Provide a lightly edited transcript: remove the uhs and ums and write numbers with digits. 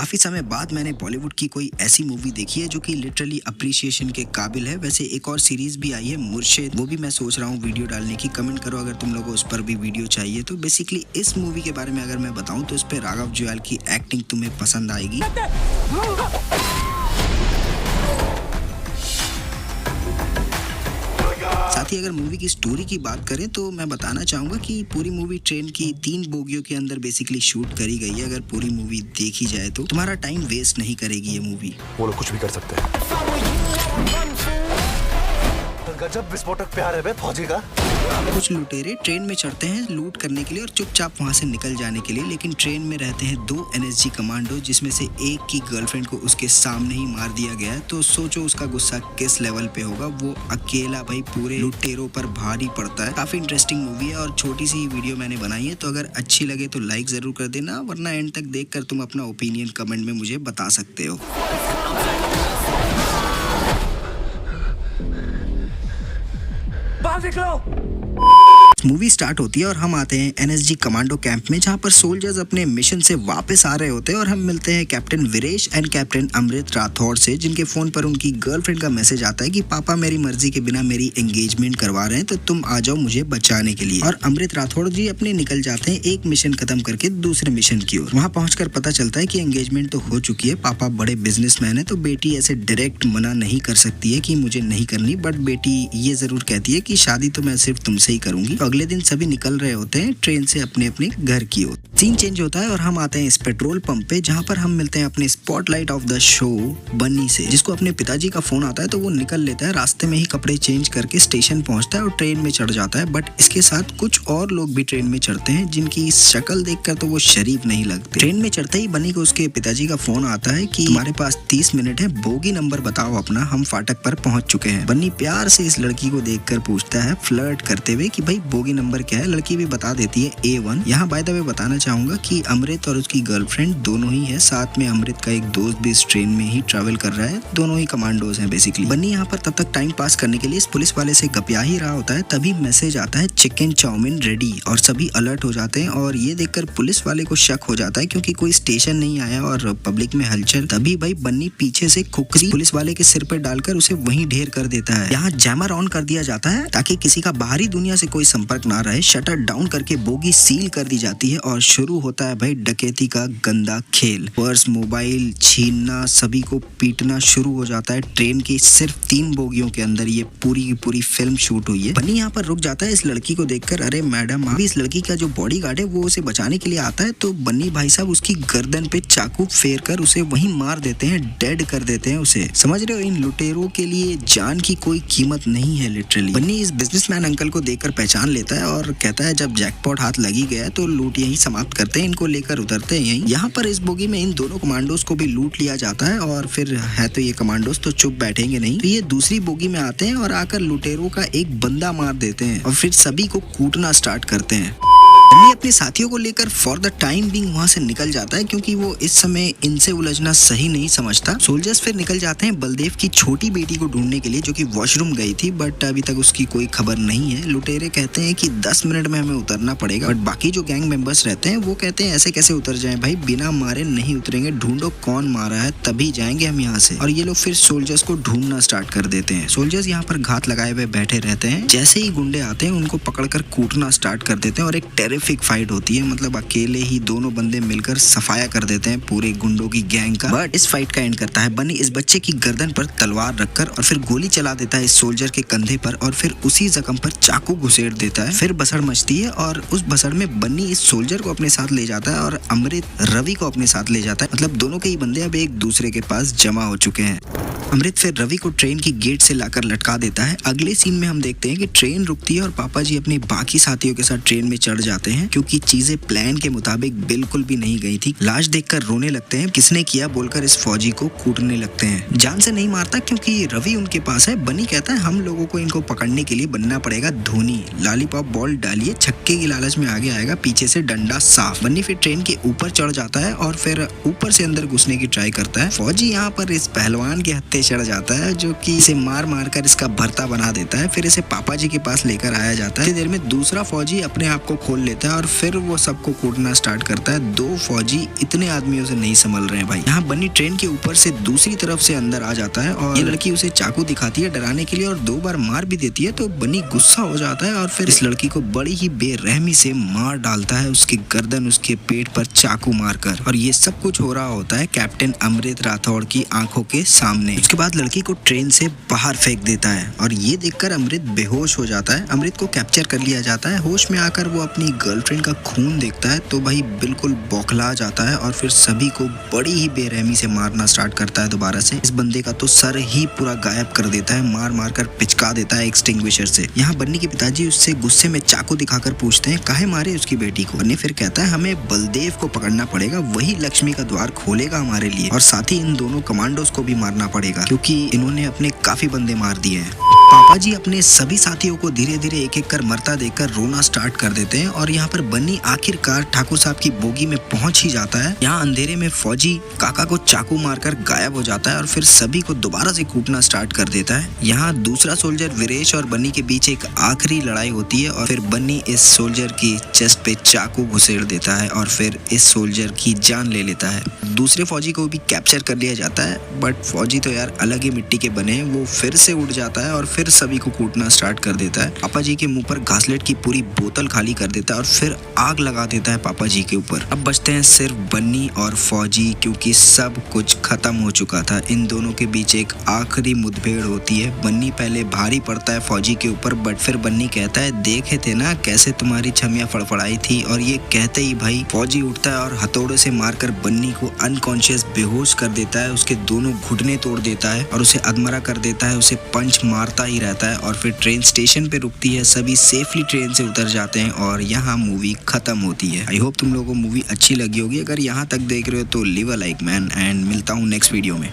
काफी समय बाद मैंने बॉलीवुड की कोई ऐसी मूवी देखी है जो कि लिटरली अप्रिसिएशन के काबिल है। वैसे एक और सीरीज भी आई है मुर्शिद, वो भी मैं सोच रहा हूँ वीडियो डालने की। कमेंट करो अगर तुम लोगों को उस पर भी वीडियो चाहिए। तो बेसिकली इस मूवी के बारे में अगर मैं बताऊं तो इस पे राघव जुयाल की एक्टिंग तुम्हें पसंद आएगी। साथ ही अगर मूवी की स्टोरी की बात करें तो मैं बताना चाहूंगा कि पूरी मूवी ट्रेन की 3 बोगियों के अंदर बेसिकली शूट करी गई है। अगर पूरी मूवी देखी जाए तो तुम्हारा टाइम वेस्ट नहीं करेगी ये मूवी। वो लोग कुछ भी कर सकते हैं। गजब विस्फोटक प्यार है बे फौजी का। कुछ लुटेरे ट्रेन में चढ़ते हैं लूट करने के लिए और चुपचाप वहां से निकल जाने के लिए, लेकिन ट्रेन में रहते हैं 2 एनएसजी कमांडो जिसमें से एक की गर्लफ्रेंड को उसके सामने ही मार दिया गया है। तो सोचो उसका गुस्सा किस लेवल पे होगा। वो अकेला भाई पूरे लुटेरों पर भारी पड़ता है। काफी इंटरेस्टिंग मूवी है और छोटी सी वीडियो मैंने बनाई है, तो अगर अच्छी लगे तो लाइक जरूर कर देना, वरना एंड तक देखकर तुम अपना ओपिनियन कमेंट में मुझे बता सकते हो। मूवी स्टार्ट होती है और हम आते हैं एनएसजी कमांडो कैंप में, जहां पर सोल्जर्स अपने मिशन से वापस आ रहे होते हैं और हम मिलते हैं कैप्टन वीरेश एंड कैप्टन अमृत राठौड़ से, जिनके फोन पर उनकी गर्लफ्रेंड का मैसेज आता है कि पापा मेरी मर्जी के बिना मेरी एंगेजमेंट करवा रहे हैं, तो तुम आ जाओ मुझे बचाने के लिए। और अमृत राठौड़ जी अपने निकल जाते हैं एक मिशन खत्म करके दूसरे मिशन की ओर। वहाँ पहुंचकर पता चलता है कि एंगेजमेंट तो हो चुकी है, पापा बड़े बिजनेसमैन है, तो बेटी ऐसे डायरेक्ट मना नहीं कर सकती है कि मुझे नहीं करनी, बट बेटी ये जरूर कहती है कि शादी तो मैं सिर्फ तुमसे ही करूंगी। अगले दिन सभी निकल रहे होते हैं ट्रेन से अपने अपने घर की ओर। सीन चेंज होता है और हम आते हैं इस पेट्रोल पंप पे, जहाँ पर हम मिलते हैं अपने स्पॉटलाइट ऑफ द शो बन्नी से, जिसको अपने पिताजी का फोन आता है तो वो निकल लेता है। रास्ते में ही कपड़े चेंज करके स्टेशन पहुंचता है और ट्रेन में चढ़ जाता है। बट इसके साथ कुछ और लोग भी ट्रेन में चढ़ते हैं जिनकी शक्ल देखकर तो वो शरीफ नहीं लगते। ट्रेन में चढ़ते ही बन्नी को उसके पिताजी का फोन आता है कि तुम्हारे पास 30 मिनट है, बोगी नंबर बताओ अपना, हम फाटक पर पहुंच चुके हैं। बन्नी प्यार से इस लड़की को देखकर पूछता है फ्लर्ट करते हुए कि भाई बोगी नंबर क्या है। लड़की भी बता देती है A1। यहाँ बाय द वे बताना चाहूंगा कि अमृत और उसकी गर्लफ्रेंड दोनों ही है, साथ में अमृत का एक दोस्त भी इस ट्रेन में ही ट्रैवल कर रहा है। दोनों ही कमांडोज हैं बेसिकली। बन्नी यहाँ पर तब तक टाइम पास करने के लिए इस पुलिस वाले से गपिया ही रहा होता है, तभी मैसेज आता है चिकन चाउमीन रेडी, और सभी अलर्ट हो जाते हैं। और ये देखकर पुलिस वाले को शक हो जाता है क्योंकि कोई स्टेशन नहीं आया और पब्लिक में हलचल। तभी भाई बन्नी पीछे से खुखरी पुलिस वाले के सिर पर डालकर उसे वहीं ढेर कर देता है। यहाँ जैमर ऑन कर दिया जाता है ताकि किसी का बाहरी दुनिया से कोई संपर्क ना रहे। शटर डाउन करके बोगी सील कर दी जाती है और शुरू होता है भाई डकैती का गंदा खेल। पर्स मोबाइल छीनना, सभी को पीटना शुरू हो जाता है। ट्रेन की सिर्फ 3 बोगियों के अंदर ये पूरी की पूरी फिल्म शूट हुई है। बन्नी यहाँ पर रुक जाता है इस लड़की को देखकर। अरे मैडम, अभी इस लड़की का जो बॉडीगार्ड है वो उसे बचाने के लिए आता है, तो बन्नी भाई साहब उसकी गर्दन पे चाकू फेर कर उसे वहीं मार देते हैं, डेड कर देते हैं उसे। समझ रहे हो, इन लुटेरों के लिए जान की कोई कीमत नहीं है लिटरली। बन्नी इस बिजनेसमैन अंकल को देखकर पहचान लेता है और कहता है जब जैकपॉट हाथ लगी गया तो लूट यहीं समाप्त करते हैं, इनको लेकर उतरते हैं यहीं। यहाँ पर इस बोगी में इन दोनों कमांडोज को भी लूट लिया जाता है और फिर है तो ये कमांडोज तो चुप बैठेंगे नहीं, तो ये दूसरी बोगी में आते हैं और आकर लुटेरों का एक बंदा मार देते हैं और फिर सभी को कूटना स्टार्ट करते हैं। बन्नी अपने साथियों को लेकर फॉर द टाइम बिंग वहां से निकल जाता है क्योंकि वो इस समय इनसे उलझना सही नहीं समझता। सोल्जर्स फिर निकल जाते हैं बलदेव की छोटी बेटी को ढूंढने के लिए जो कि वॉशरूम गई थी, बट अभी तक उसकी कोई खबर नहीं है। लुटेरे कहते हैं कि 10 मिनट में हमें उतरना पड़ेगा, बट बाकी जो गैंग मेंबर्स रहते हैं वो कहते हैं ऐसे कैसे उतर जाएं भाई, बिना मारे नहीं उतरेंगे, ढूंढो कौन मारा है तभी जाएंगे हम यहाँ से। और ये लोग फिर सोल्जर्स को ढूंढना स्टार्ट कर देते हैं। सोल्जर्स यहाँ पर घात लगाए हुए बैठे रहते हैं। जैसे ही गुंडे आते हैं उनको पकड़कर कूटना स्टार्ट कर देते हैं और एक टेरिफिक फाइट होती है। मतलब अकेले ही दोनों बंदे मिलकर सफाया कर देते हैं पूरे गुंडों की गैंग का। बट इस फाइट का एंड करता है बन्नी इस बच्चे की गर्दन पर तलवार रखकर और फिर गोली चला देता है इस सोल्जर के कंधे पर और फिर उसी जख्म पर चाकू घुसेड़ देता है। फिर बसड़ मचती है और उस बसड़ में बन्नी इस सोल्जर को अपने साथ ले जाता है और अमृत रवि को अपने साथ ले जाता है। मतलब दोनों के ही बंदे अब एक दूसरे के पास जमा हो चुके हैं। अमृत फिर रवि को ट्रेन की गेट से लाकर लटका देता है। अगले सीन में हम देखते हैं कि ट्रेन रुकती है और पापा जी अपने बाकी साथियों के साथ ट्रेन में चढ़ जाते हैं क्योंकि चीजें प्लान के मुताबिक बिल्कुल भी नहीं गई थी। लाश देखकर रोने लगते हैं, किसने किया बोलकर इस फौजी को कूटने लगते हैं। जान से नहीं मारता क्योंकि रवि उनके पास है। बन्नी कहता है हम लोगों को इनको पकड़ने के लिए बनना पड़ेगा धोनी, लॉलीपॉप बॉल डालिए, छक्के की लालच में आगे आएगा, पीछे से डंडा साफ। बन्नी फिर ट्रेन के ऊपर चढ़ जाता है और फिर ऊपर से अंदर घुसने की ट्राई करता है। फौजी यहाँ पर इस पहलवान के हत्थे चढ़ जाता है जो कि इसे मार मार कर इसका भरता बना देता है। फिर इसे पापा जी के पास लेकर आया जाता है। देर में दूसरा फौजी अपने आप को खोल लेता है और फिर वो सबको कूटना स्टार्ट करता है। 2 फौजी इतने आदमियों से नहीं संभल रहे हैं भाई। यहाँ बन्नी ट्रेन के ऊपर से दूसरी तरफ से अंदर आ जाता है और ये लड़की उसे चाकू दिखाती है डराने के लिए और 2 बार मार भी देती है। तो बन्नी गुस्सा हो जाता है और फिर इस लड़की को बड़ी ही बेरहमी से मार डालता है, उसकी गर्दन उसके पेट पर चाकू मारकर। और ये सब कुछ हो रहा होता है कैप्टन अमृत राठौड़ की आंखों के सामने। उसके बाद लड़की को ट्रेन से बाहर फेंक देता है और ये देखकर अमृत बेहोश हो जाता है। अमृत को कैप्चर कर लिया जाता है। होश में आकर वो अपनी गर्लफ्रेंड का खून देखता है तो भाई बिल्कुल बौखला जाता है और फिर सभी को बड़ी ही बेरहमी से मारना स्टार्ट करता है दोबारा से। इस बंदे का तो सर ही पूरा गायब कर देता है, मार मार कर पिचका देता है एक्सटिंग्विशर से। यहाँ बन्नी के पिताजी उससे गुस्से में चाकू दिखाकर पूछते हैं काहे मारे उसकी बेटी को। बन्नी फिर कहता है हमें बलदेव को पकड़ना पड़ेगा, वही लक्ष्मी का द्वार खोलेगा हमारे लिए, और साथ ही इन दोनों कमांडोज को भी मारना पड़ेगा क्योंकि इन्होंने अपने काफी बंदे मार दिए हैं। पापा जी अपने सभी साथियों को धीरे धीरे एक एक कर मरता देखकर रोना स्टार्ट कर देते हैं और यहाँ पर बन्नी आखिरकार ठाकुर साहब की बोगी में पहुंच ही जाता है। यहाँ अंधेरे में फौजी काका को चाकू मारकर गायब हो जाता है और फिर सभी को दोबारा से कूटना स्टार्ट कर देता है। यहाँ दूसरा सोल्जर वीरेश और बन्नी के बीच एक आखिरी लड़ाई होती है और फिर बन्नी इस सोल्जर की चेस्ट पे चाकू घुसेड़ देता है और फिर इस सोल्जर की जान ले लेता है। दूसरे फौजी को भी कैप्चर कर लिया जाता है बट फौजी तो यार अलग ही मिट्टी के बने, वो फिर से उठ जाता है और फिर सभी को कूटना स्टार्ट कर देता है। पापा जी के मुंह पर घासलेट की पूरी बोतल खाली कर देता है और फिर आग लगा देता है पापा जी के ऊपर। अब बचते हैं सिर्फ बन्नी और फौजी क्योंकि सब कुछ खत्म हो चुका था। इन दोनों के बीच एक आखिरी मुठभेड़ होती है। बन्नी पहले भारी पड़ता है फौजी के ऊपर बट फिर बन्नी कहता है देखे थे ना कैसे तुम्हारी छमिया फड़फड़ाई थी, और ये कहते ही भाई फौजी उठता है और हथौड़े से मारकर बन्नी को अनकॉन्शियस बेहोश कर देता है, उसके दोनों घुटने तोड़ देता है और उसे अधमरा कर देता है, उसे पंच मारता ही रहता है। और फिर ट्रेन स्टेशन पे रुकती है, सभी सेफली ट्रेन से उतर जाते हैं और यहाँ मूवी खत्म होती है। आई होप तुम लोगों को मूवी अच्छी लगी होगी। अगर यहाँ तक देख रहे हो तो leave a like man, and मिलता हूँ नेक्स्ट वीडियो में।